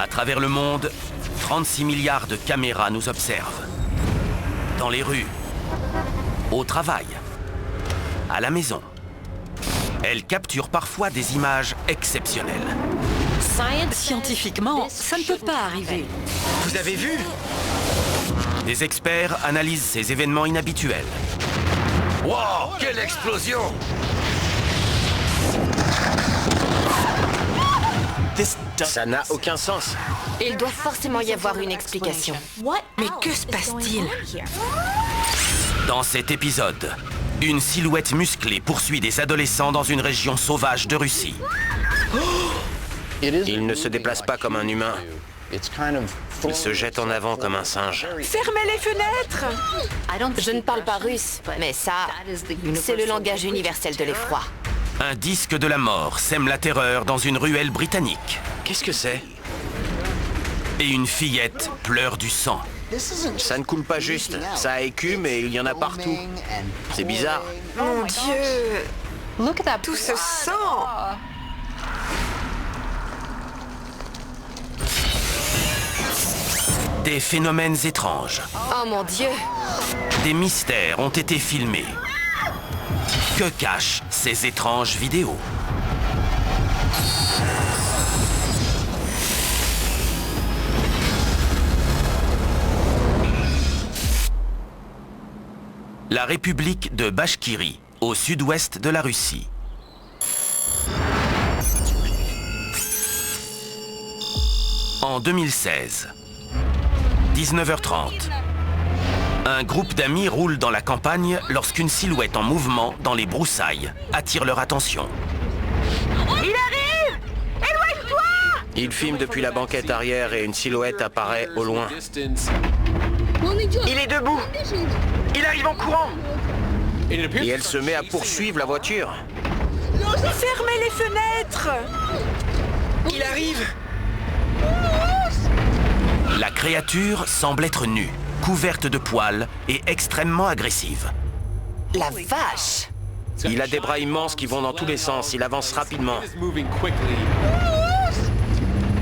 À travers le monde, 36 milliards de caméras nous observent. Dans les rues, au travail, à la maison. Elles capturent parfois des images exceptionnelles. Scientifiquement, ça ne peut pas arriver. Vous avez vu? Des experts analysent ces événements inhabituels. Wow, quelle explosion! Ça n'a aucun sens. Il doit forcément y avoir une explication. Mais que se passe-t-il? Dans cet épisode, une silhouette musclée poursuit des adolescents dans une région sauvage de Russie. Il ne se déplace pas comme un humain. Il se jette en avant comme un singe. Fermez les fenêtres! Je ne parle pas russe, mais ça, c'est le langage universel de l'effroi. Un disque de la mort sème la terreur dans une ruelle britannique. Qu'est-ce que c'est? Et une fillette pleure du sang. Ça ne coule pas juste. Ça écume et il y en a partout. C'est bizarre. Mon Dieu! Tout ce sang! Des phénomènes étranges, Oh mon Dieu! des mystères ont été filmés. Que cachent ces étranges vidéos? La République de Bachkirie, au sud-ouest de la Russie. En 2016, 19h30, un groupe d'amis roule dans la campagne lorsqu'une silhouette en mouvement dans les broussailles attire leur attention. Il arrive! Éloigne-toi! Il filme depuis la banquette arrière et une silhouette apparaît au loin. Il est debout! Il arrive en courant! Et elle se met à poursuivre la voiture. Fermez les fenêtres! Il arrive! La créature semble être nue, couverte de poils et extrêmement agressive. La vache! Il a des bras immenses qui vont dans tous les sens. Il avance rapidement.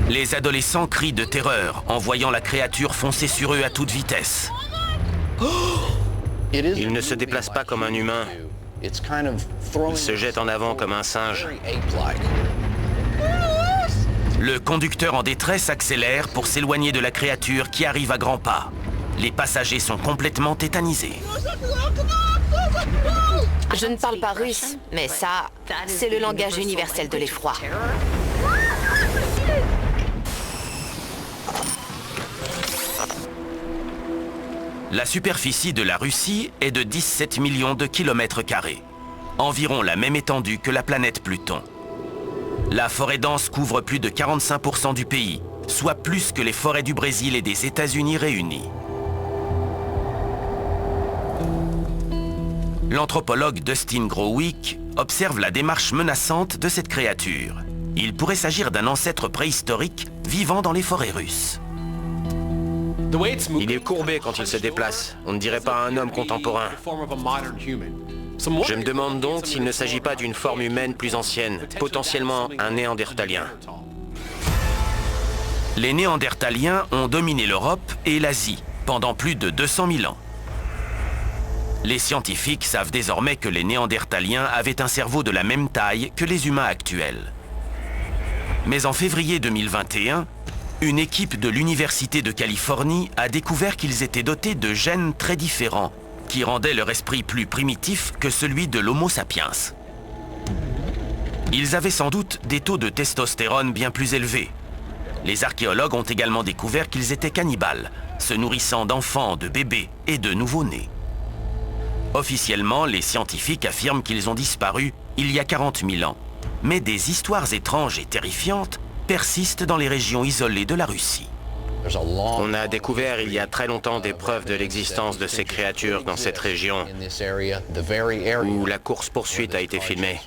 Les adolescents crient de terreur en voyant la créature foncer sur eux à toute vitesse. Il ne se déplace pas comme un humain. Il se jette en avant comme un singe. Le conducteur en détresse accélère pour s'éloigner de la créature qui arrive à grands pas. Les passagers sont complètement tétanisés. Je ne parle pas russe, mais ça, c'est le langage universel de l'effroi. La superficie de la Russie est de 17 millions de kilomètres carrés, environ la même étendue que la planète Pluton. La forêt dense couvre plus de 45% du pays, soit plus que les forêts du Brésil et des États-Unis réunis. L'anthropologue Dustin Growick observe la démarche menaçante de cette créature. Il pourrait s'agir d'un ancêtre préhistorique vivant dans les forêts russes. Il est courbé quand il se déplace. On ne dirait pas un homme contemporain. Je me demande donc s'il ne s'agit pas d'une forme humaine plus ancienne, potentiellement un néandertalien. Les Néandertaliens ont dominé l'Europe et l'Asie pendant plus de 200 000 ans. Les scientifiques savent désormais que les Néandertaliens avaient un cerveau de la même taille que les humains actuels. Mais en février 2021, une équipe de l'Université de Californie a découvert qu'ils étaient dotés de gènes très différents qui rendaient leur esprit plus primitif que celui de l'Homo sapiens. Ils avaient sans doute des taux de testostérone bien plus élevés. Les archéologues ont également découvert qu'ils étaient cannibales, se nourrissant d'enfants, de bébés et de nouveau-nés. Officiellement, les scientifiques affirment qu'ils ont disparu il y a 40 000 ans. Mais des histoires étranges et terrifiantes persistent dans les régions isolées de la Russie. On a découvert il y a très longtemps des preuves de l'existence de ces créatures dans cette région où la course-poursuite a été filmée.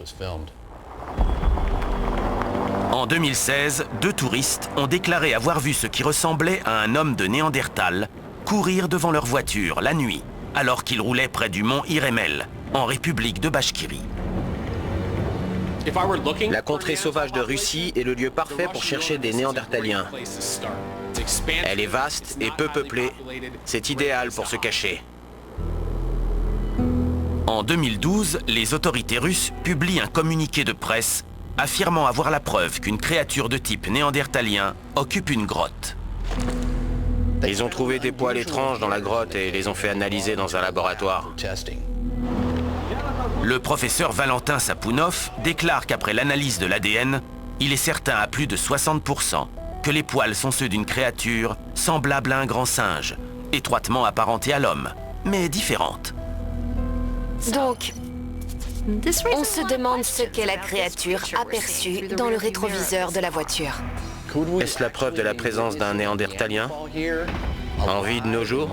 En 2016, 2 touristes ont déclaré avoir vu ce qui ressemblait à un homme de Néandertal courir devant leur voiture la nuit, alors qu'ils roulaient près du mont Iremel, en République de Bachkirie. La contrée sauvage de Russie est le lieu parfait pour chercher des Néandertaliens. Elle est vaste et peu peuplée. C'est idéal pour se cacher. En 2012, les autorités russes publient un communiqué de presse affirmant avoir la preuve qu'une créature de type néandertalien occupe une grotte. Ils ont trouvé des poils étranges dans la grotte et les ont fait analyser dans un laboratoire. Le professeur Valentin Sapounov déclare qu'après l'analyse de l'ADN, il est certain à plus de 60% que les poils sont ceux d'une créature semblable à un grand singe, étroitement apparentée à l'homme, mais différente. Donc, on se demande ce qu'est la créature aperçue dans le rétroviseur de la voiture. Est-ce la preuve de la présence d'un Néandertalien en vie de nos jours?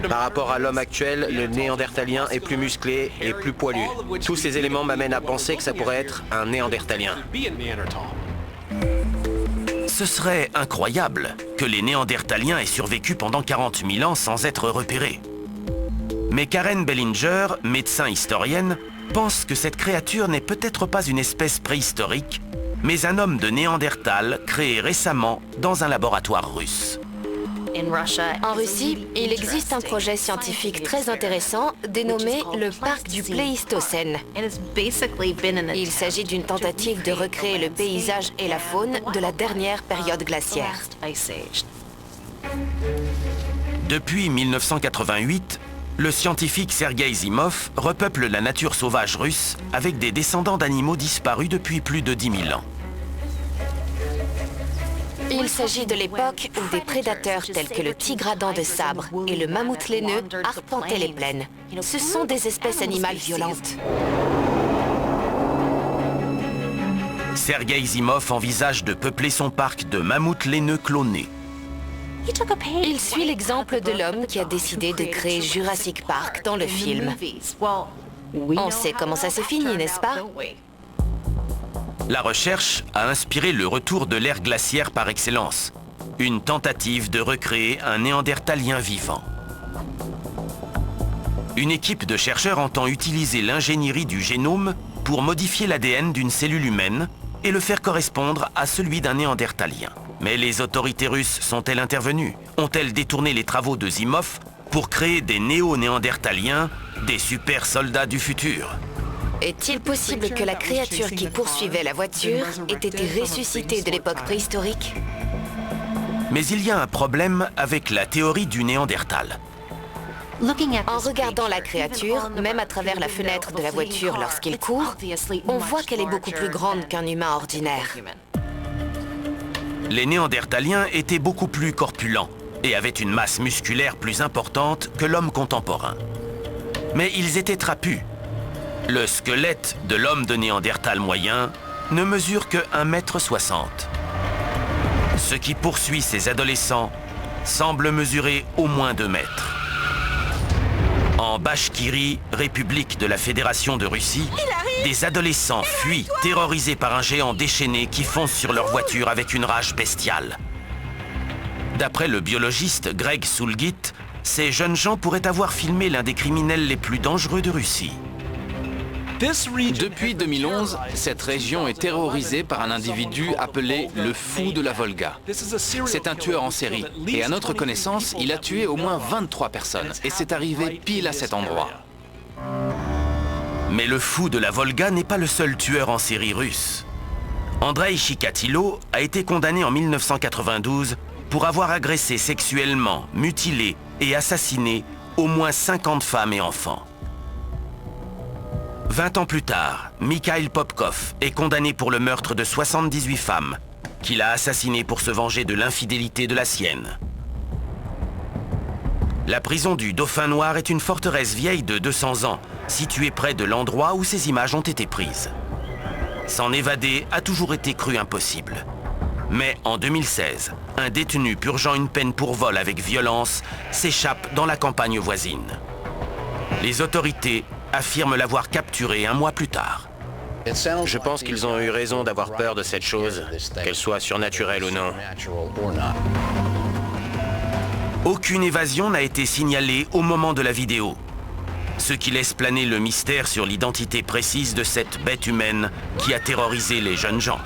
Par rapport à l'homme actuel, le Néandertalien est plus musclé et plus poilu. Tous ces éléments m'amènent à penser que ça pourrait être un Néandertalien. Ce serait incroyable que les Néandertaliens aient survécu pendant 40 000 ans sans être repérés. Mais Karen Bellinger, médecin historienne, pense que cette créature n'est peut-être pas une espèce préhistorique, mais un homme de Néandertal créé récemment dans un laboratoire russe. En Russie, il existe un projet scientifique très intéressant dénommé le Parc du Pléistocène. Il s'agit d'une tentative de recréer le paysage et la faune de la dernière période glaciaire. Depuis 1988, le scientifique Sergueï Zimov repeuple la nature sauvage russe avec des descendants d'animaux disparus depuis plus de 10 000 ans. Il s'agit de l'époque où des prédateurs tels que le tigre à dents de sabre et le mammouth laineux arpentaient les plaines. Ce sont des espèces animales violentes. Sergueï Zimov envisage de peupler son parc de mammouths laineux clonés. Il suit l'exemple de l'homme qui a décidé de créer Jurassic Park dans le film. On sait comment ça s'est fini, n'est-ce pas? La recherche a inspiré le retour de l'ère glaciaire par excellence, une tentative de recréer un néandertalien vivant. Une équipe de chercheurs entend utiliser l'ingénierie du génome pour modifier l'ADN d'une cellule humaine et le faire correspondre à celui d'un néandertalien. Mais les autorités russes sont-elles intervenues? Ont-elles détourné les travaux de Zimov pour créer des néo-néandertaliens, des super soldats du futur? Est-il possible que la créature qui poursuivait la voiture ait été ressuscitée de l'époque préhistorique? Mais il y a un problème avec la théorie du Néandertal. En regardant la créature, même à travers la fenêtre de la voiture lorsqu'il court, on voit qu'elle est beaucoup plus grande qu'un humain ordinaire. Les Néandertaliens étaient beaucoup plus corpulents et avaient une masse musculaire plus importante que l'homme contemporain. Mais ils étaient trapus. Le squelette de l'homme de Néandertal moyen ne mesure que 1,60 m. Ce qui poursuit ces adolescents semble mesurer au moins 2 mètres. En Bachkirie, république de la Fédération de Russie, des adolescents fuient, terrorisés par un géant déchaîné qui fonce sur leur voiture avec une rage bestiale. D'après le biologiste Greg Soulgit, ces jeunes gens pourraient avoir filmé l'un des criminels les plus dangereux de Russie. Depuis 2011, cette région est terrorisée par un individu appelé le Fou de la Volga. C'est un tueur en série et à notre connaissance, il a tué au moins 23 personnes et c'est arrivé pile à cet endroit. Mais le Fou de la Volga n'est pas le seul tueur en série russe. Andrei Chikatilo a été condamné en 1992 pour avoir agressé sexuellement, mutilé et assassiné au moins 50 femmes et enfants. 20 ans plus tard, Mikhail Popkov est condamné pour le meurtre de 78 femmes, qu'il a assassinées pour se venger de l'infidélité de la sienne. La prison du Dauphin Noir est une forteresse vieille de 200 ans, située près de l'endroit où ces images ont été prises. S'en évader a toujours été cru impossible. Mais en 2016, un détenu purgeant une peine pour vol avec violence s'échappe dans la campagne voisine. Les autorités affirment l'avoir capturé un mois plus tard. Je pense qu'ils ont eu raison d'avoir peur de cette chose, qu'elle soit surnaturelle ou non. Aucune évasion n'a été signalée au moment de la vidéo. ce qui laisse planer le mystère sur l'identité précise de cette bête humaine qui a terrorisé les jeunes gens.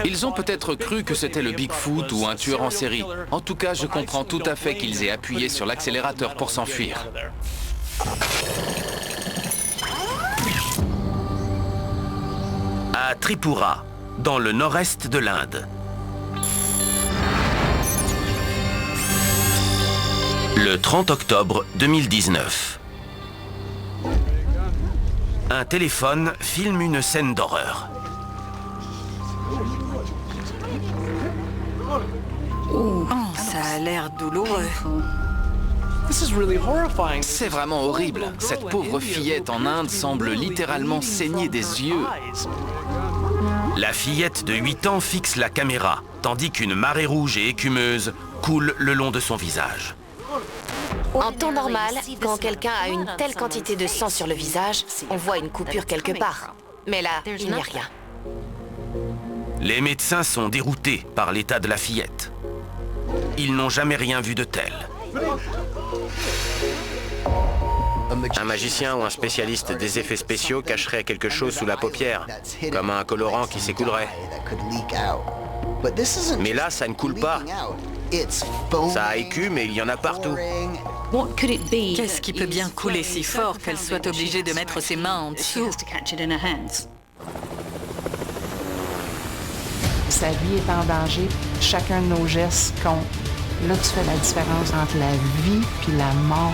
Ils ont peut-être cru que c'était le Bigfoot ou un tueur en série. En tout cas, je comprends tout à fait qu'ils aient appuyé sur l'accélérateur pour s'enfuir. À Tripura, dans le nord-est de l'Inde. Le 30 octobre 2019. Un téléphone filme une scène d'horreur. Oh, ça a l'air douloureux. C'est vraiment horrible. Cette pauvre fillette en Inde semble littéralement saigner des yeux. La fillette de 8 ans fixe la caméra, tandis qu'une marée rouge et écumeuse coule le long de son visage. En temps normal, quand quelqu'un a une telle quantité de sang sur le visage, on voit une coupure quelque part. Mais là, il n'y a rien. Les médecins sont déroutés par l'état de la fillette. Ils n'ont jamais rien vu de tel. Un magicien ou un spécialiste des effets spéciaux cacherait quelque chose sous la paupière, comme un colorant qui s'écoulerait. Mais là, ça ne coule pas. Ça a écume et il y en a partout. Qu'est-ce qui peut bien couler si fort qu'elle soit obligée de mettre ses mains en dessous? Sa vie est en danger. Chacun de nos gestes compte. Là, tu fais la différence entre la vie puis la mort.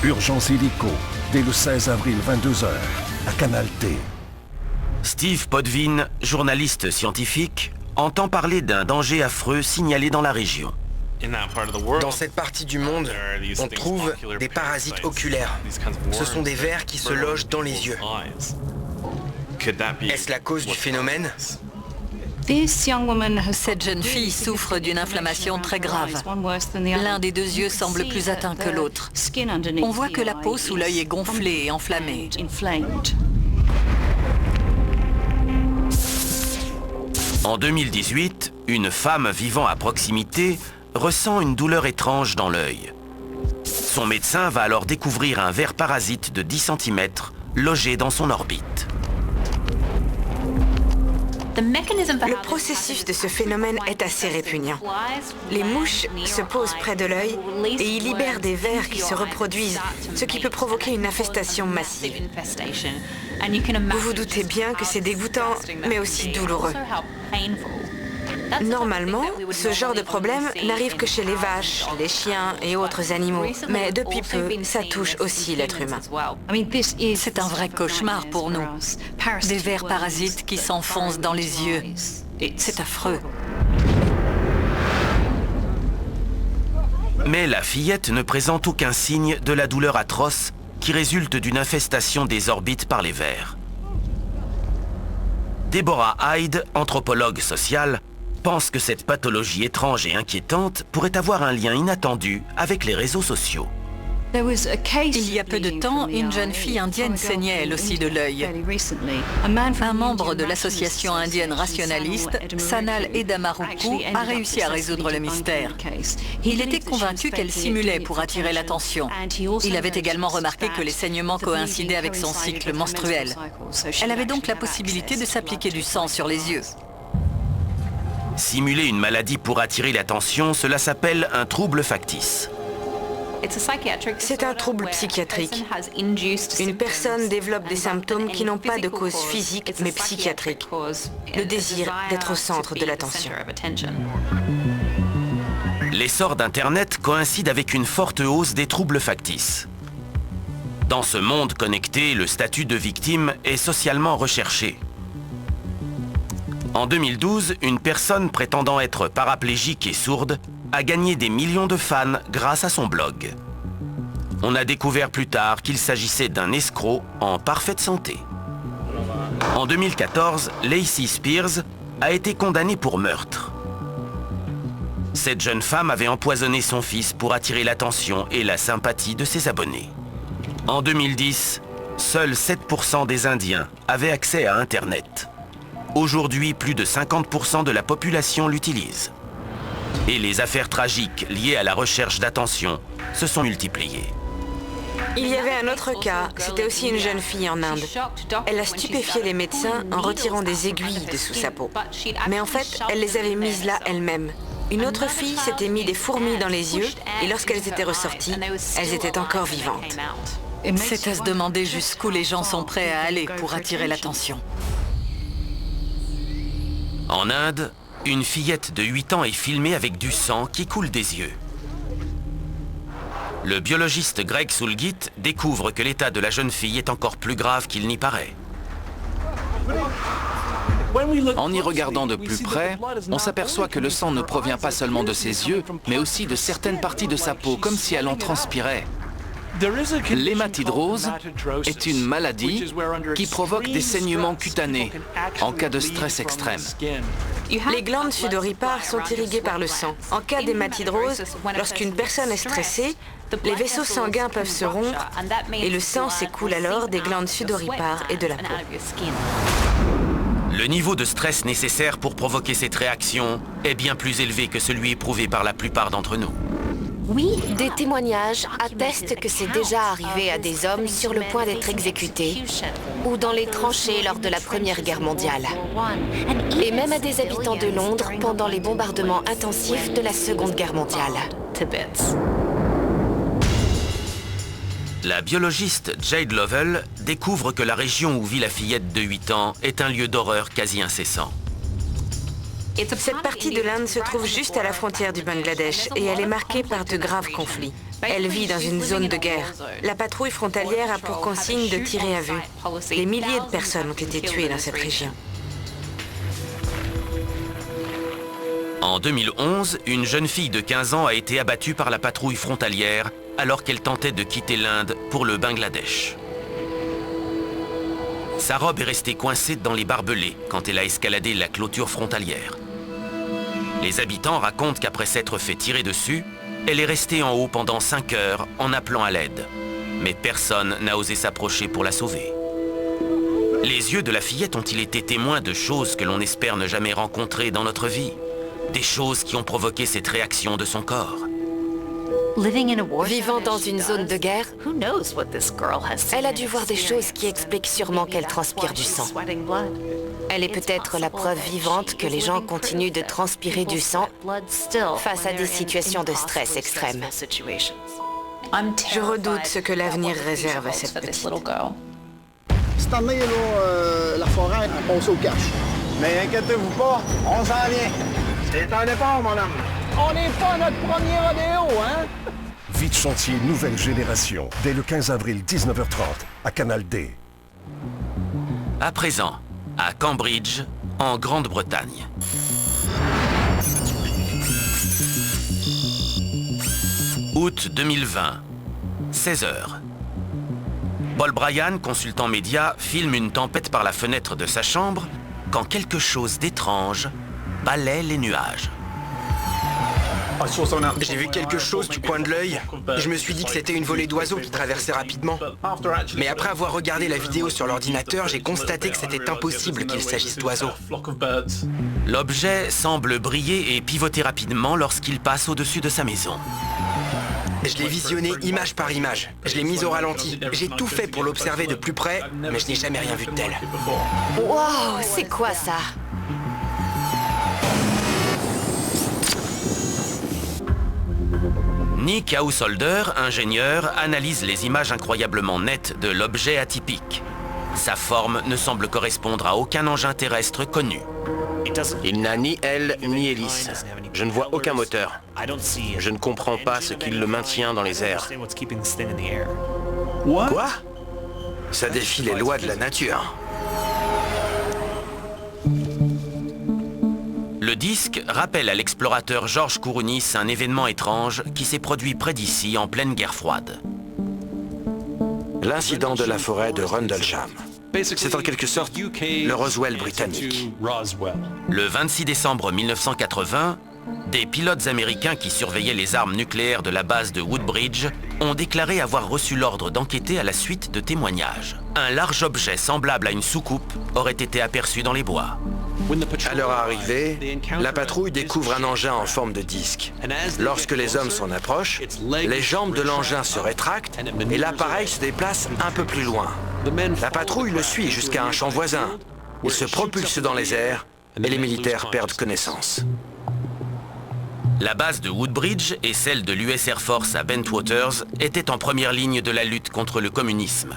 Urgence hélico, dès le 16 avril, 22h, à Canal T. Steve Podvin, journaliste scientifique, entend parler d'un danger affreux signalé dans la région. Dans cette partie du monde, on trouve des parasites oculaires. Ce sont des vers qui se logent dans les yeux. Est-ce la cause du phénomène? Cette jeune fille souffre d'une inflammation très grave. L'un des deux yeux semble plus atteint que l'autre. On voit que la peau sous l'œil est gonflée et enflammée. En 2018, une femme vivant à proximité ressent une douleur étrange dans l'œil. Son médecin va alors découvrir un ver parasite de 10 cm logé dans son orbite. Le processus de ce phénomène est assez répugnant. Les mouches se posent près de l'œil et y libèrent des vers qui se reproduisent, ce qui peut provoquer une infestation massive. Vous vous doutez bien que c'est dégoûtant, mais aussi douloureux. Normalement, ce genre de problème n'arrive que chez les vaches, les chiens et autres animaux. Mais depuis peu, ça touche aussi l'être humain. C'est un vrai cauchemar pour nous. Des vers parasites qui s'enfoncent dans les yeux. C'est affreux. Mais la fillette ne présente aucun signe de la douleur atroce qui résulte d'une infestation des orbites par les vers. Deborah Hyde, anthropologue sociale, pense que cette pathologie étrange et inquiétante pourrait avoir un lien inattendu avec les réseaux sociaux. Il y a peu de temps, une jeune fille indienne saignait elle aussi de l'œil. Un membre de l'association indienne rationaliste, Sanal Edamaruku, a réussi à résoudre le mystère. Il était convaincu qu'elle simulait pour attirer l'attention. Il avait également remarqué que les saignements coïncidaient avec son cycle menstruel. Elle avait donc la possibilité de s'appliquer du sang sur les yeux. Simuler une maladie pour attirer l'attention, cela s'appelle un trouble factice. C'est un trouble psychiatrique. Une personne développe des symptômes qui n'ont pas de cause physique, mais psychiatrique. Le désir d'être au centre de l'attention. L'essor d'Internet coïncide avec une forte hausse des troubles factices. Dans ce monde connecté, le statut de victime est socialement recherché. En 2012, une personne prétendant être paraplégique et sourde a gagné des millions de fans grâce à son blog. On a découvert plus tard qu'il s'agissait d'un escroc en parfaite santé. En 2014, Lacey Spears a été condamnée pour meurtre. Cette jeune femme avait empoisonné son fils pour attirer l'attention et la sympathie de ses abonnés. En 2010, seuls 7% des Indiens avaient accès à Internet. Aujourd'hui, plus de 50% de la population l'utilise. Et les affaires tragiques liées à la recherche d'attention se sont multipliées. Il y avait un autre cas, c'était aussi une jeune fille en Inde. Elle a stupéfié les médecins en retirant des aiguilles de sous sa peau. Mais en fait, elle les avait mises là elle-même. Une autre fille s'était mis des fourmis dans les yeux et lorsqu'elles étaient ressorties, elles étaient encore vivantes. C'est à se demander jusqu'où les gens sont prêts à aller pour attirer l'attention. En Inde, une fillette de 8 ans est filmée avec du sang qui coule des yeux. Le biologiste Greg Soulgit découvre que l'état de la jeune fille est encore plus grave qu'il n'y paraît. En y regardant de plus près, on s'aperçoit que le sang ne provient pas seulement de ses yeux, mais aussi de certaines parties de sa peau, comme si elle en transpirait. L'hématidrose est une maladie qui provoque des saignements cutanés en cas de stress extrême. Les glandes sudoripares sont irriguées par le sang. En cas d'hématidrose, lorsqu'une personne est stressée, les vaisseaux sanguins peuvent se rompre et le sang s'écoule alors des glandes sudoripares et de la peau. Le niveau de stress nécessaire pour provoquer cette réaction est bien plus élevé que celui éprouvé par la plupart d'entre nous. Des témoignages attestent que c'est déjà arrivé à des hommes sur le point d'être exécutés ou dans les tranchées lors de la Première Guerre mondiale. Et même à des habitants de Londres pendant les bombardements intensifs de la Seconde Guerre mondiale. La biologiste Jade Lovell découvre que la région où vit la fillette de 8 ans est un lieu d'horreur quasi incessant. Cette partie de l'Inde se trouve juste à la frontière du Bangladesh et elle est marquée par de graves conflits. Elle vit dans une zone de guerre. La patrouille frontalière a pour consigne de tirer à vue. Des milliers de personnes ont été tuées dans cette région. En 2011, une jeune fille de 15 ans a été abattue par la patrouille frontalière alors qu'elle tentait de quitter l'Inde pour le Bangladesh. Sa robe est restée coincée dans les barbelés quand elle a escaladé la clôture frontalière. Les habitants racontent qu'après s'être fait tirer dessus, elle est restée en haut pendant 5 heures en appelant à l'aide. Mais personne n'a osé s'approcher pour la sauver. Les yeux de la fillette ont-ils été témoins de choses que l'on espère ne jamais rencontrer dans notre vie? Des choses qui ont provoqué cette réaction de son corps. Vivant dans une zone de guerre, elle a dû voir des choses qui expliquent sûrement qu'elle transpire du sang. Elle est peut-être la preuve vivante que les gens continuent de transpirer du sang face à des situations de stress extrême. Je redoute ce que l'avenir réserve à cette petite. Cette année, la forêt a passé au cash. Mais inquiétez-vous pas, on s'en vient. C'est un départ, mon homme. On n'est pas à notre premier rodéo, hein? Vite chantier nouvelle génération, dès le 15 avril 19h30, à Canal D. À présent, à Cambridge, en Grande-Bretagne. Août 2020, 16h. Paul Bryan, consultant média, filme une tempête par la fenêtre de sa chambre quand quelque chose d'étrange balaie les nuages. J'ai vu quelque chose du coin de l'œil et je me suis dit que c'était une volée d'oiseaux qui traversait rapidement. Mais après avoir regardé la vidéo sur l'ordinateur, j'ai constaté que c'était impossible qu'il s'agisse d'oiseaux. L'objet semble briller et pivoter rapidement lorsqu'il passe au-dessus de sa maison. Je l'ai visionné image par image. Je l'ai mise au ralenti. J'ai tout fait pour l'observer de plus près, mais je n'ai jamais rien vu de tel. Wow, c'est quoi ça? Nick Householder, ingénieur, analyse les images incroyablement nettes de l'objet atypique. Sa forme ne semble correspondre à aucun engin terrestre connu. Il n'a ni aile ni hélice. Je ne vois aucun moteur. Je ne comprends pas ce qui le maintient dans les airs. Quoi? Ça défie les lois de la nature. Le disque rappelle à l'explorateur Georges Kourounis un événement étrange qui s'est produit près d'ici en pleine guerre froide. L'incident de la forêt de Rendlesham. C'est en quelque sorte le Roswell britannique. Le 26 décembre 1980, des pilotes américains qui surveillaient les armes nucléaires de la base de Woodbridge ont déclaré avoir reçu l'ordre d'enquêter à la suite de témoignages. Un large objet semblable à une soucoupe aurait été aperçu dans les bois. À leur arrivée, la patrouille découvre un engin en forme de disque. Lorsque les hommes s'en approchent, les jambes de l'engin se rétractent et l'appareil se déplace un peu plus loin. La patrouille le suit jusqu'à un champ voisin. Il se propulse dans les airs et les militaires perdent connaissance. La base de Woodbridge et celle de l'US Air Force à Bentwaters étaient en première ligne de la lutte contre le communisme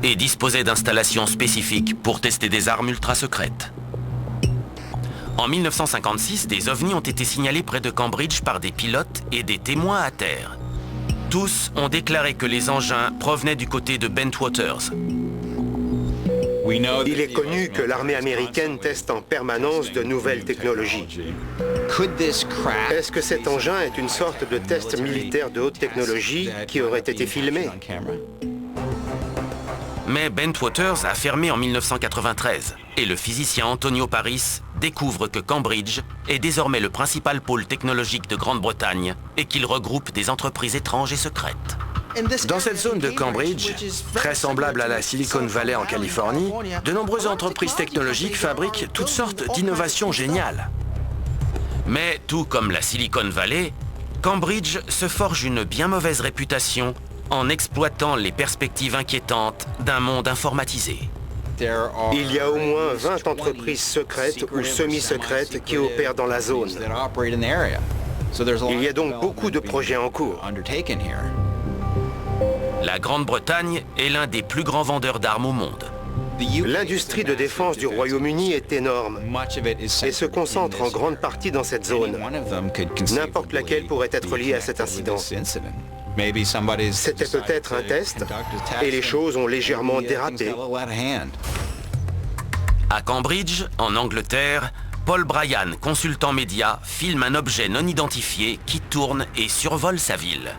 et disposaient d'installations spécifiques pour tester des armes ultra-secrètes. En 1956, des ovnis ont été signalés près de Cambridge par des pilotes et des témoins à terre. Tous ont déclaré que les engins provenaient du côté de Bentwaters. Il est connu que l'armée américaine teste en permanence de nouvelles technologies. Est-ce que cet engin est une sorte de test militaire de haute technologie qui aurait été filmé? Mais Bentwaters a fermé en 1993 et le physicien Antonio Paris découvre que Cambridge est désormais le principal pôle technologique de Grande-Bretagne et qu'il regroupe des entreprises étranges et secrètes. Dans cette zone de Cambridge, très semblable à la Silicon Valley en Californie, de nombreuses entreprises technologiques fabriquent toutes sortes d'innovations géniales. Mais tout comme la Silicon Valley, Cambridge se forge une bien mauvaise réputation en exploitant les perspectives inquiétantes d'un monde informatisé. Il y a au moins 20 entreprises secrètes ou semi-secrètes qui opèrent dans la zone. Il y a donc beaucoup de projets en cours. La Grande-Bretagne est l'un des plus grands vendeurs d'armes au monde. L'industrie de défense du Royaume-Uni est énorme et se concentre en grande partie dans cette zone. N'importe laquelle pourrait être liée à cet incident. C'était peut-être un test et les choses ont légèrement dérapé. À Cambridge, en Angleterre, Paul Bryan, consultant média, filme un objet non identifié qui tourne et survole sa ville.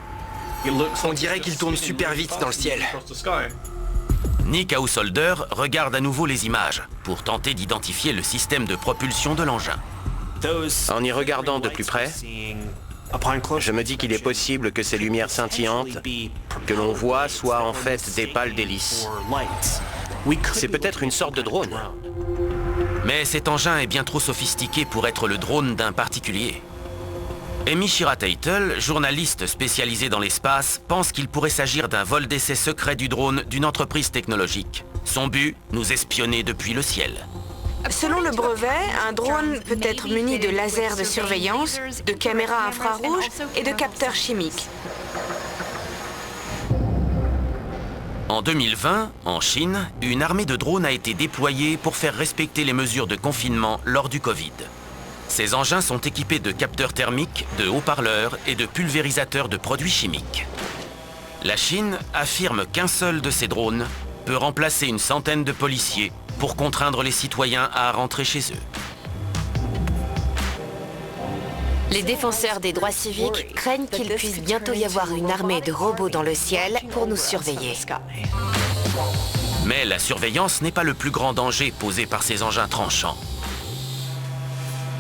On dirait qu'il tourne super vite dans le ciel. Nick Householder regarde à nouveau les images pour tenter d'identifier le système de propulsion de l'engin. En y regardant de plus près, je me dis qu'il est possible que ces lumières scintillantes que l'on voit soient en fait des pales d'hélice. C'est peut-être une sorte de drone. Mais cet engin est bien trop sophistiqué pour être le drone d'un particulier. Amy Shira Teitel, journaliste spécialisée dans l'espace, pense qu'il pourrait s'agir d'un vol d'essai secret du drone d'une entreprise technologique. Son but, nous espionner depuis le ciel. Selon le brevet, un drone peut être muni de lasers de surveillance, de caméras infrarouges et de capteurs chimiques. En 2020, en Chine, une armée de drones a été déployée pour faire respecter les mesures de confinement lors du Covid. Ces engins sont équipés de capteurs thermiques, de haut-parleurs et de pulvérisateurs de produits chimiques. La Chine affirme qu'un seul de ces drones peut remplacer une centaine de policiers pour contraindre les citoyens à rentrer chez eux. Les défenseurs des droits civiques craignent qu'il puisse bientôt y avoir une armée de robots dans le ciel pour nous surveiller. Mais la surveillance n'est pas le plus grand danger posé par ces engins tranchants.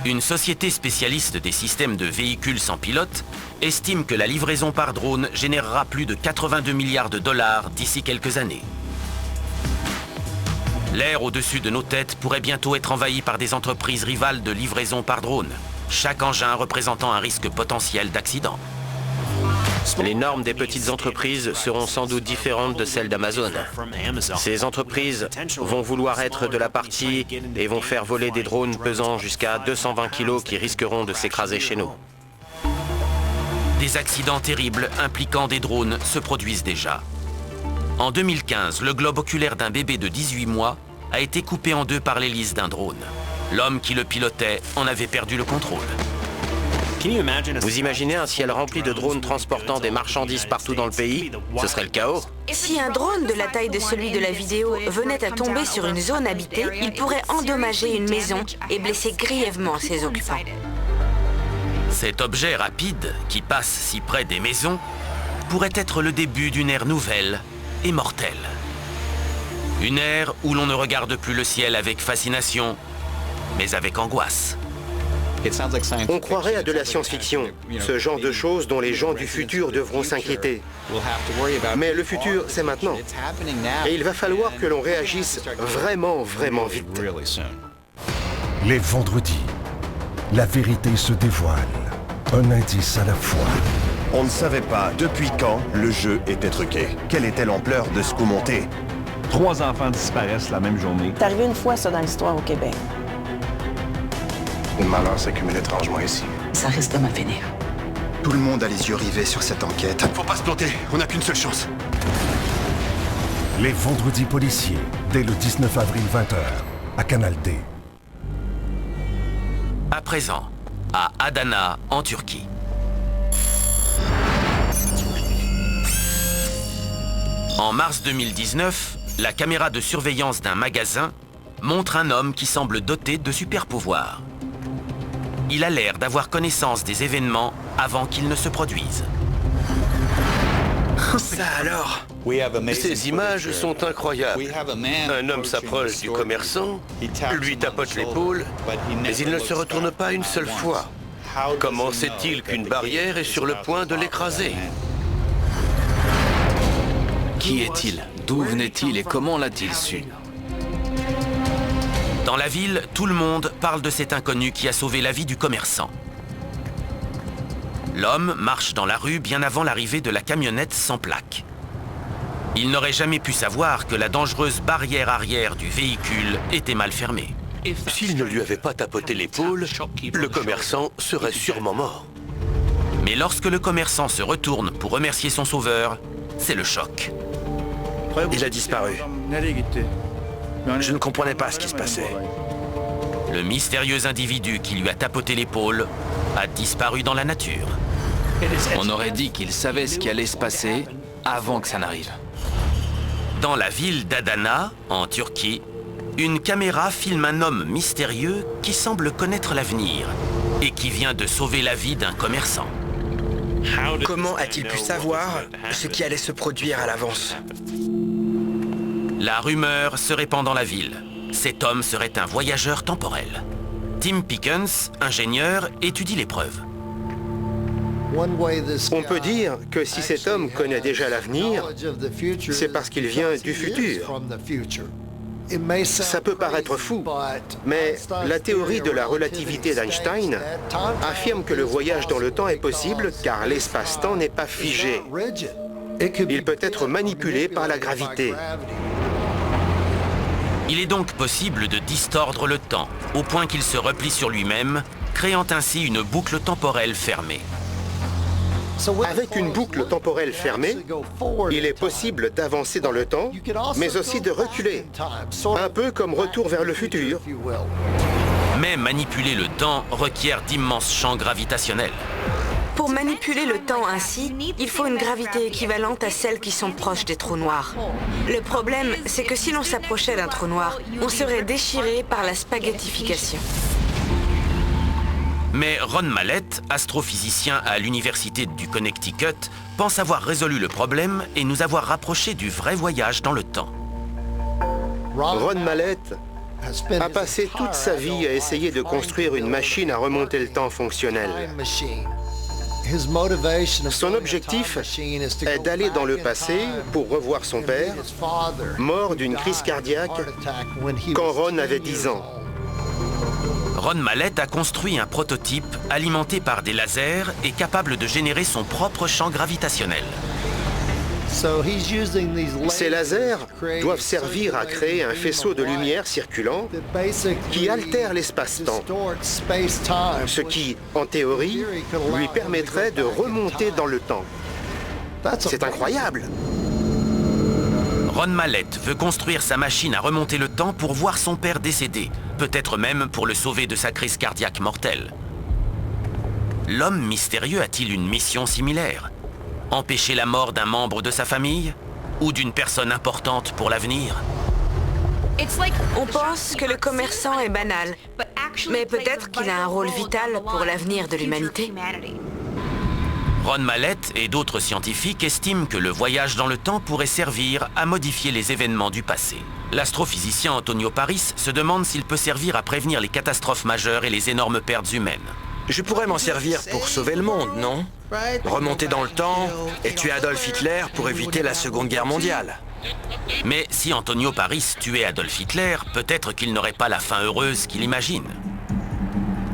Une société spécialiste des systèmes de véhicules sans pilote estime que la livraison par drone générera plus de 82 milliards de dollars d'ici quelques années. L'air au-dessus de nos têtes pourrait bientôt être envahi par des entreprises rivales de livraison par drone, chaque engin représentant un risque potentiel d'accident. Les normes des petites entreprises seront sans doute différentes de celles d'Amazon. Ces entreprises vont vouloir être de la partie et vont faire voler des drones pesant jusqu'à 220 kg qui risqueront de s'écraser chez nous. Des accidents terribles impliquant des drones se produisent déjà. En 2015, le globe oculaire d'un bébé de 18 mois a été coupé en deux par l'hélice d'un drone. L'homme qui le pilotait en avait perdu le contrôle. Vous imaginez un ciel rempli de drones transportant des marchandises partout dans le pays? Ce serait le chaos. Si un drone de la taille de celui de la vidéo venait à tomber sur une zone habitée, il pourrait endommager une maison et blesser grièvement ses occupants. Cet objet rapide, qui passe si près des maisons, pourrait être le début d'une ère nouvelle et mortelle. Une ère où l'on ne regarde plus le ciel avec fascination, mais avec angoisse. On croirait à de la science-fiction, ce genre de choses dont les gens du futur devront s'inquiéter. Mais le futur, c'est maintenant. Et il va falloir que l'on réagisse vraiment, vraiment vite. Les vendredis, la vérité se dévoile. Un indice à la fois. On ne savait pas depuis quand le jeu était truqué. Quelle était l'ampleur de ce coup monté? 3 enfants disparaissent la même journée. C'est arrivé une fois, ça, dans l'histoire au Québec. Le malheur s'accumule étrangement ici. Ça risque de mal finir. Tout le monde a les yeux rivés sur cette enquête. Faut pas se planter, on n'a qu'une seule chance. Les vendredis policiers, dès le 19 avril 20h, à Canal D. À présent, à Adana, en Turquie. En mars 2019, la caméra de surveillance d'un magasin montre un homme qui semble doté de super-pouvoirs. Il a l'air d'avoir connaissance des événements avant qu'ils ne se produisent. Ça alors? Ces images sont incroyables. Un homme s'approche du commerçant, lui tapote l'épaule, mais il ne se retourne pas une seule fois. Comment sait-il qu'une barrière est sur le point de l'écraser? Qui est-il? D'où venait-il et comment l'a-t-il su? Dans la ville, tout le monde parle de cet inconnu qui a sauvé la vie du commerçant. L'homme marche dans la rue bien avant l'arrivée de la camionnette sans plaque. Il n'aurait jamais pu savoir que la dangereuse barrière arrière du véhicule était mal fermée. S'il ne lui avait pas tapoté l'épaule, le commerçant serait sûrement mort. Mais lorsque le commerçant se retourne pour remercier son sauveur, c'est le choc. Il a disparu. Je ne comprenais pas ce qui se passait. Le mystérieux individu qui lui a tapoté l'épaule a disparu dans la nature. On aurait dit qu'il savait ce qui allait se passer avant que ça n'arrive. Dans la ville d'Adana, en Turquie, une caméra filme un homme mystérieux qui semble connaître l'avenir et qui vient de sauver la vie d'un commerçant. Comment a-t-il pu savoir ce qui allait se produire à l'avance? La rumeur se répand dans la ville. Cet homme serait un voyageur temporel. Tim Pickens, ingénieur, étudie les preuves. On peut dire que si cet homme connaît déjà l'avenir, c'est parce qu'il vient du futur. Ça peut paraître fou, mais la théorie de la relativité d'Einstein affirme que le voyage dans le temps est possible car l'espace-temps n'est pas figé. Il peut être manipulé par la gravité. Il est donc possible de distordre le temps, au point qu'il se replie sur lui-même, créant ainsi une boucle temporelle fermée. Avec une boucle temporelle fermée, il est possible d'avancer dans le temps, mais aussi de reculer, un peu comme Retour vers le futur. Mais manipuler le temps requiert d'immenses champs gravitationnels. Pour manipuler le temps ainsi, il faut une gravité équivalente à celles qui sont proches des trous noirs. Le problème, c'est que si l'on s'approchait d'un trou noir, on serait déchiré par la spaghettification. Mais Ron Mallett, astrophysicien à l'université du Connecticut, pense avoir résolu le problème et nous avoir rapprochés du vrai voyage dans le temps. Ron Mallett a passé toute sa vie à essayer de construire une machine à remonter le temps fonctionnelle. Son objectif est d'aller dans le passé pour revoir son père, mort d'une crise cardiaque quand Ron avait 10 ans. Ron Mallett a construit un prototype alimenté par des lasers et capable de générer son propre champ gravitationnel. Ces lasers doivent servir à créer un faisceau de lumière circulant qui altère l'espace-temps, ce qui, en théorie, lui permettrait de remonter dans le temps. C'est incroyable! Ron Mallett veut construire sa machine à remonter le temps pour voir son père décéder, peut-être même pour le sauver de sa crise cardiaque mortelle. L'homme mystérieux a-t-il une mission similaire? Empêcher la mort d'un membre de sa famille? Ou d'une personne importante pour l'avenir? On pense que le commerçant est banal, mais peut-être qu'il a un rôle vital pour l'avenir de l'humanité. Ron Mallett et d'autres scientifiques estiment que le voyage dans le temps pourrait servir à modifier les événements du passé. L'astrophysicien Antonio Paris se demande s'il peut servir à prévenir les catastrophes majeures et les énormes pertes humaines. Je pourrais m'en servir pour sauver le monde, non? Remonter dans le temps et tuer Adolf Hitler pour éviter la Seconde Guerre mondiale. Mais si Antonio Paris tuait Adolf Hitler, peut-être qu'il n'aurait pas la fin heureuse qu'il imagine.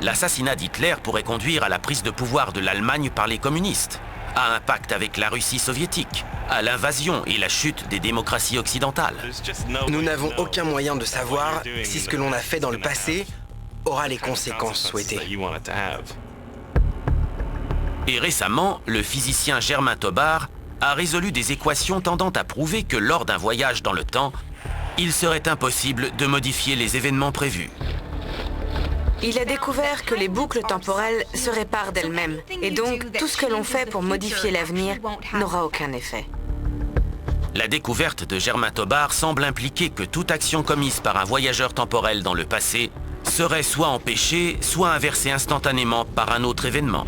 L'assassinat d'Hitler pourrait conduire à la prise de pouvoir de l'Allemagne par les communistes, à un pacte avec la Russie soviétique, à l'invasion et la chute des démocraties occidentales. Nous n'avons aucun moyen de savoir si ce que l'on a fait dans le passé aura les conséquences souhaitées. Et récemment, le physicien Germain Tobard a résolu des équations tendant à prouver que lors d'un voyage dans le temps, il serait impossible de modifier les événements prévus. Il a découvert que les boucles temporelles se réparent d'elles-mêmes, et donc tout ce que l'on fait pour modifier l'avenir n'aura aucun effet. La découverte de Germain Tobard semble impliquer que toute action commise par un voyageur temporel dans le passé serait soit empêchée, soit inversée instantanément par un autre événement.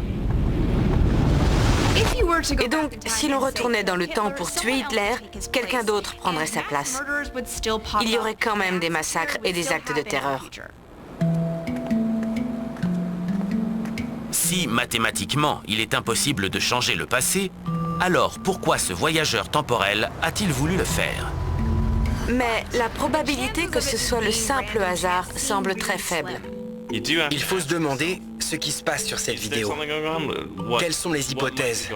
Et donc, si l'on retournait dans le temps pour tuer Hitler, quelqu'un d'autre prendrait sa place. Il y aurait quand même des massacres et des actes de terreur. Si, mathématiquement, il est impossible de changer le passé, alors pourquoi ce voyageur temporel a-t-il voulu le faire? Mais la probabilité que ce soit le simple hasard semble très faible. Il faut se demander ce qui se passe sur cette vidéo. Quelles sont les hypothèses?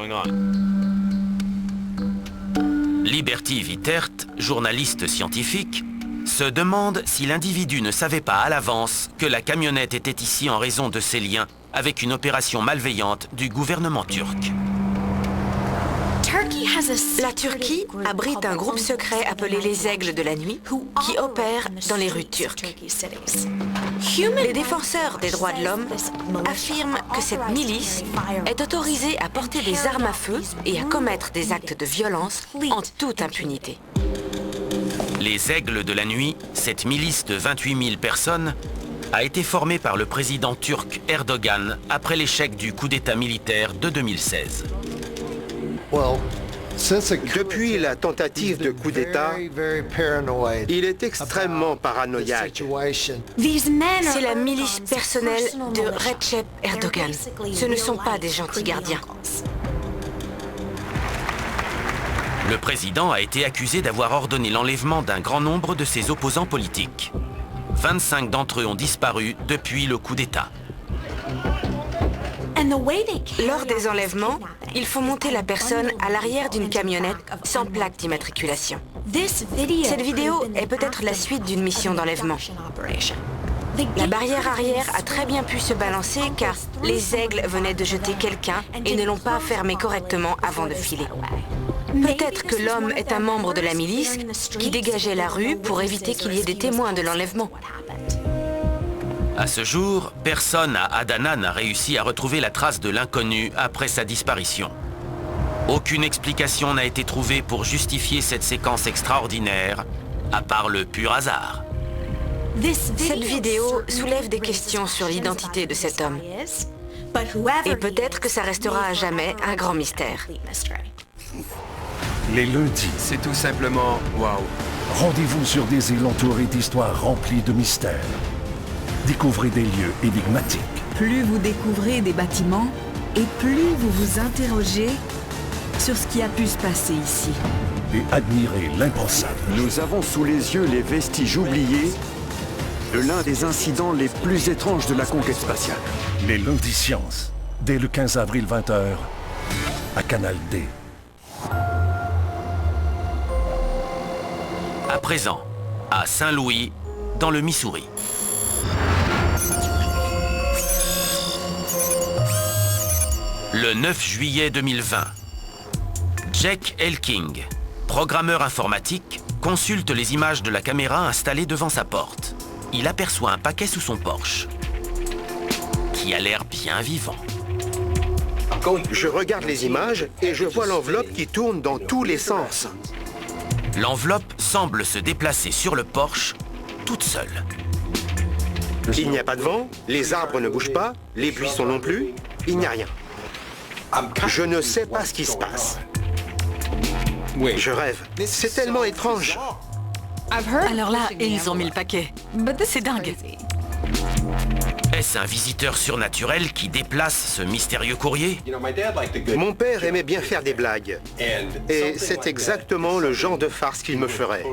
Liberty Wittert, journaliste scientifique, se demande si l'individu ne savait pas à l'avance que la camionnette était ici en raison de ses liens avec une opération malveillante du gouvernement turc. La Turquie abrite un groupe secret appelé les Aigles de la Nuit qui opère dans les rues turques. Les défenseurs des droits de l'homme affirment que cette milice est autorisée à porter des armes à feu et à commettre des actes de violence en toute impunité. Les Aigles de la Nuit, cette milice de 28 000 personnes, a été formée par le président turc Erdogan après l'échec du coup d'État militaire de 2016. Depuis la tentative de coup d'État, il est extrêmement paranoïaque. C'est la milice personnelle de Recep Erdogan. Ce ne sont pas des gentils gardiens. Le président a été accusé d'avoir ordonné l'enlèvement d'un grand nombre de ses opposants politiques. 25 d'entre eux ont disparu depuis le coup d'État. Lors des enlèvements, il faut monter la personne à l'arrière d'une camionnette sans plaque d'immatriculation. Cette vidéo est peut-être la suite d'une mission d'enlèvement. La barrière arrière a très bien pu se balancer car les aigles venaient de jeter quelqu'un et ne l'ont pas fermé correctement avant de filer. Peut-être que l'homme est un membre de la milice qui dégageait la rue pour éviter qu'il y ait des témoins de l'enlèvement. À ce jour, personne à Adana n'a réussi à retrouver la trace de l'inconnu après sa disparition. Aucune explication n'a été trouvée pour justifier cette séquence extraordinaire, à part le pur hasard. Cette vidéo soulève des questions sur l'identité de cet homme. Et peut-être que ça restera à jamais un grand mystère. Les lundis. C'est tout simplement waouh. Rendez-vous sur des îles entourées d'histoires remplies de mystères. Découvrez des lieux énigmatiques. Plus vous découvrez des bâtiments et plus vous vous interrogez sur ce qui a pu se passer ici. Et admirez l'impensable. Nous avons sous les yeux les vestiges oubliés de l'un des incidents les plus étranges de la conquête spatiale. Les lundis sciences, dès le 15 avril 20h, à Canal D. À présent, à Saint-Louis, dans le Missouri. Le 9 juillet 2020, Jack Elking, programmeur informatique, consulte les images de la caméra installée devant sa porte. Il aperçoit un paquet sous son Porsche, qui a l'air bien vivant. Je regarde les images et je vois l'enveloppe qui tourne dans tous les sens. L'enveloppe semble se déplacer sur le Porsche, toute seule. Il n'y a pas de vent, les arbres ne bougent pas, les buissons non plus, il n'y a rien. Je ne sais pas ce qui se passe. Je rêve. C'est tellement étrange. Alors là, ils ont mis le paquet. C'est dingue. Est-ce un visiteur surnaturel qui déplace ce mystérieux courrier? Mon père aimait bien faire des blagues. Et c'est exactement le genre de farce qu'il me ferait.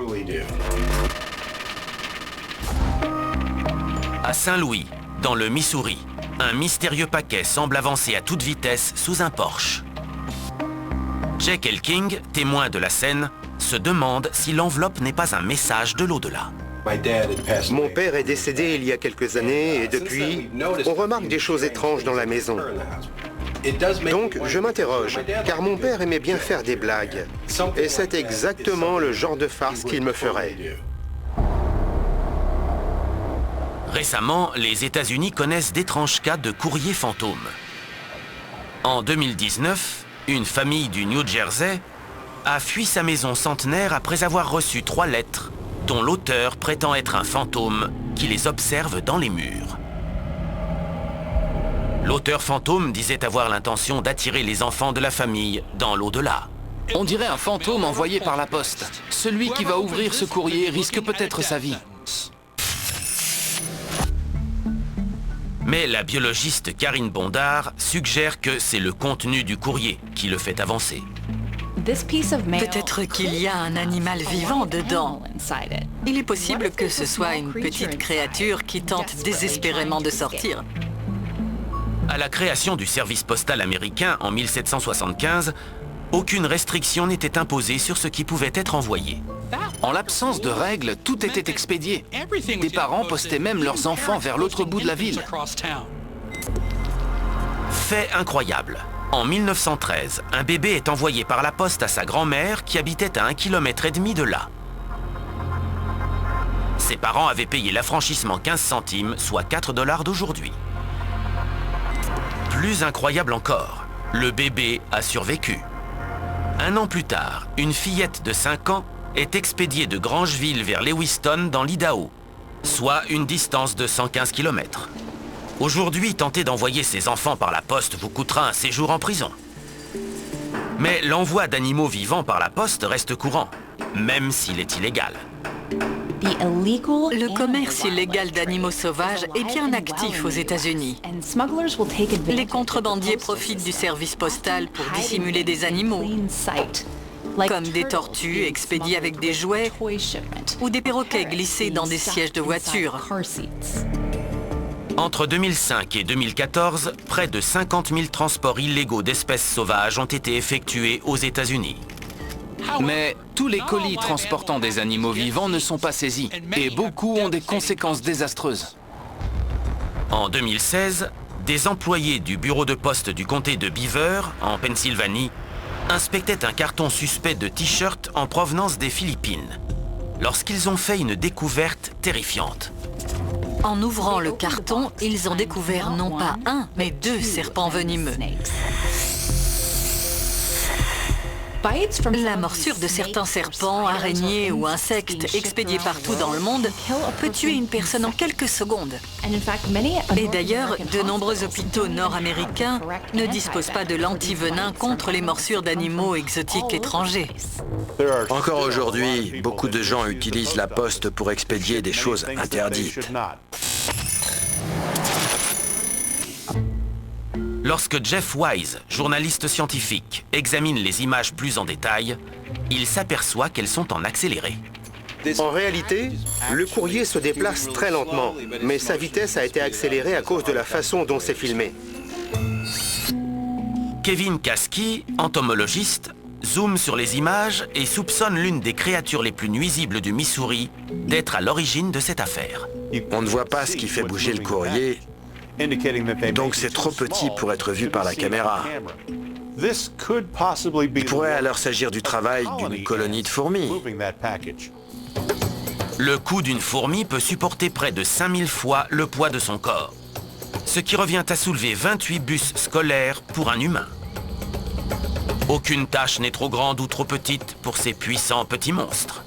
À Saint-Louis, dans le Missouri, un mystérieux paquet semble avancer à toute vitesse sous un Porsche. Jack Elking, témoin de la scène, se demande si l'enveloppe n'est pas un message de l'au-delà. Mon père est décédé il y a quelques années et depuis, on remarque des choses étranges dans la maison. Donc, je m'interroge, car mon père aimait bien faire des blagues. Et c'est exactement le genre de farce qu'il me ferait. Récemment, les États-Unis connaissent d'étranges cas de courriers fantômes. En 2019, une famille du New Jersey a fui sa maison centenaire après avoir reçu 3 lettres dont l'auteur prétend être un fantôme qui les observe dans les murs. L'auteur fantôme disait avoir l'intention d'attirer les enfants de la famille dans l'au-delà. On dirait un fantôme envoyé par la poste. Celui qui va ouvrir ce courrier risque peut-être sa vie. Mais la biologiste Karine Bondard suggère que c'est le contenu du courrier qui le fait avancer. Peut-être qu'il y a un animal vivant dedans. Il est possible que ce soit une petite créature qui tente désespérément de sortir. À la création du service postal américain en 1775, aucune restriction n'était imposée sur ce qui pouvait être envoyé. En l'absence de règles, tout était expédié. Des parents postaient même leurs enfants vers l'autre bout de la ville. Fait incroyable. En 1913, un bébé est envoyé par la poste à sa grand-mère qui habitait à 1,5 km de là. Ses parents avaient payé l'affranchissement 15 centimes, soit 4 $ d'aujourd'hui. Plus incroyable encore, le bébé a survécu. 1 an plus tard, une fillette de 5 ans est expédiée de Grangeville vers Lewiston dans l'Idaho, soit une distance de 115 km. Aujourd'hui, tenter d'envoyer ses enfants par la poste vous coûtera un séjour en prison. Mais l'envoi d'animaux vivants par la poste reste courant, même s'il est illégal. Le commerce illégal d'animaux sauvages est bien actif aux États-Unis. Les contrebandiers profitent du service postal pour dissimuler des animaux, comme des tortues expédiées avec des jouets ou des perroquets glissés dans des sièges de voiture. Entre 2005 et 2014, près de 50 000 transports illégaux d'espèces sauvages ont été effectués aux États-Unis. Mais tous les colis transportant des animaux vivants ne sont pas saisis, et beaucoup ont des conséquences désastreuses. En 2016, des employés du bureau de poste du comté de Beaver, en Pennsylvanie, inspectaient un carton suspect de t-shirts en provenance des Philippines, lorsqu'ils ont fait une découverte terrifiante. En ouvrant le carton, ils ont découvert non pas 1, mais 2 serpents venimeux. La morsure de certains serpents, araignées ou insectes expédiés partout dans le monde peut tuer une personne en quelques secondes. Et d'ailleurs, de nombreux hôpitaux nord-américains ne disposent pas de l'antivenin contre les morsures d'animaux exotiques étrangers. Encore aujourd'hui, beaucoup de gens utilisent la poste pour expédier des choses interdites. Lorsque Jeff Wise, journaliste scientifique, examine les images plus en détail, il s'aperçoit qu'elles sont en accéléré. En réalité, le courrier se déplace très lentement, mais sa vitesse a été accélérée à cause de la façon dont c'est filmé. Kevin Kasky, entomologiste, zoome sur les images et soupçonne l'une des créatures les plus nuisibles du Missouri d'être à l'origine de cette affaire. On ne voit pas ce qui fait bouger le courrier, donc c'est trop petit pour être vu par la caméra. Il pourrait alors s'agir du travail d'une colonie de fourmis. Le cou d'une fourmi peut supporter près de 5000 fois le poids de son corps, ce qui revient à soulever 28 bus scolaires pour un humain. Aucune tâche n'est trop grande ou trop petite pour ces puissants petits monstres.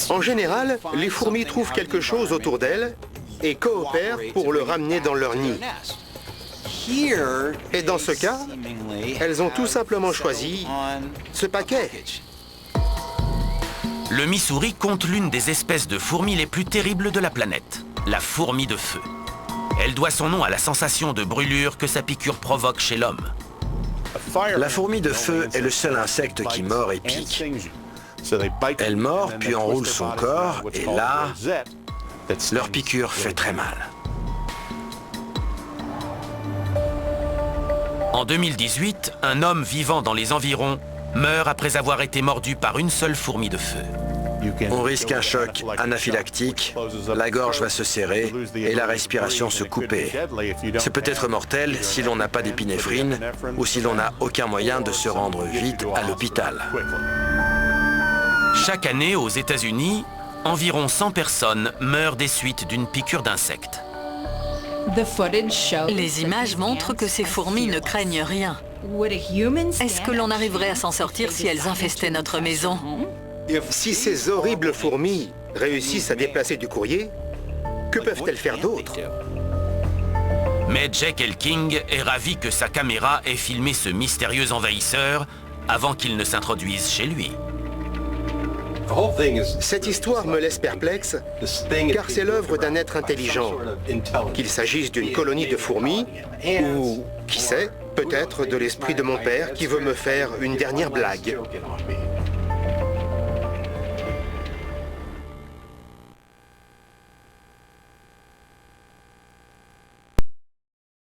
En général, les fourmis trouvent quelque chose autour d'elles et coopèrent pour le ramener dans leur nid. Et dans ce cas, elles ont tout simplement choisi ce paquet. Le Missouri compte l'une des espèces de fourmis les plus terribles de la planète, la fourmi de feu. Elle doit son nom à la sensation de brûlure que sa piqûre provoque chez l'homme. La fourmi de feu est le seul insecte qui mord et pique. Elle mord puis enroule son corps et là, leur piqûre fait très mal. En 2018, un homme vivant dans les environs meurt après avoir été mordu par une seule fourmi de feu. On risque un choc anaphylactique, la gorge va se serrer et la respiration se couper. C'est peut-être mortel si l'on n'a pas d'épinéphrine ou si l'on n'a aucun moyen de se rendre vite à l'hôpital. Chaque année, aux États-Unis, environ 100 personnes meurent des suites d'une piqûre d'insectes. Les images montrent que ces fourmis ne craignent rien. Est-ce que l'on arriverait à s'en sortir si elles infestaient notre maison? Si ces horribles fourmis réussissent à déplacer du courrier, que peuvent-elles faire d'autre? Mais Jack Elking est ravi que sa caméra ait filmé ce mystérieux envahisseur avant qu'il ne s'introduise chez lui. Cette histoire me laisse perplexe, car c'est l'œuvre d'un être intelligent, qu'il s'agisse d'une colonie de fourmis, ou, qui sait, peut-être de l'esprit de mon père qui veut me faire une dernière blague.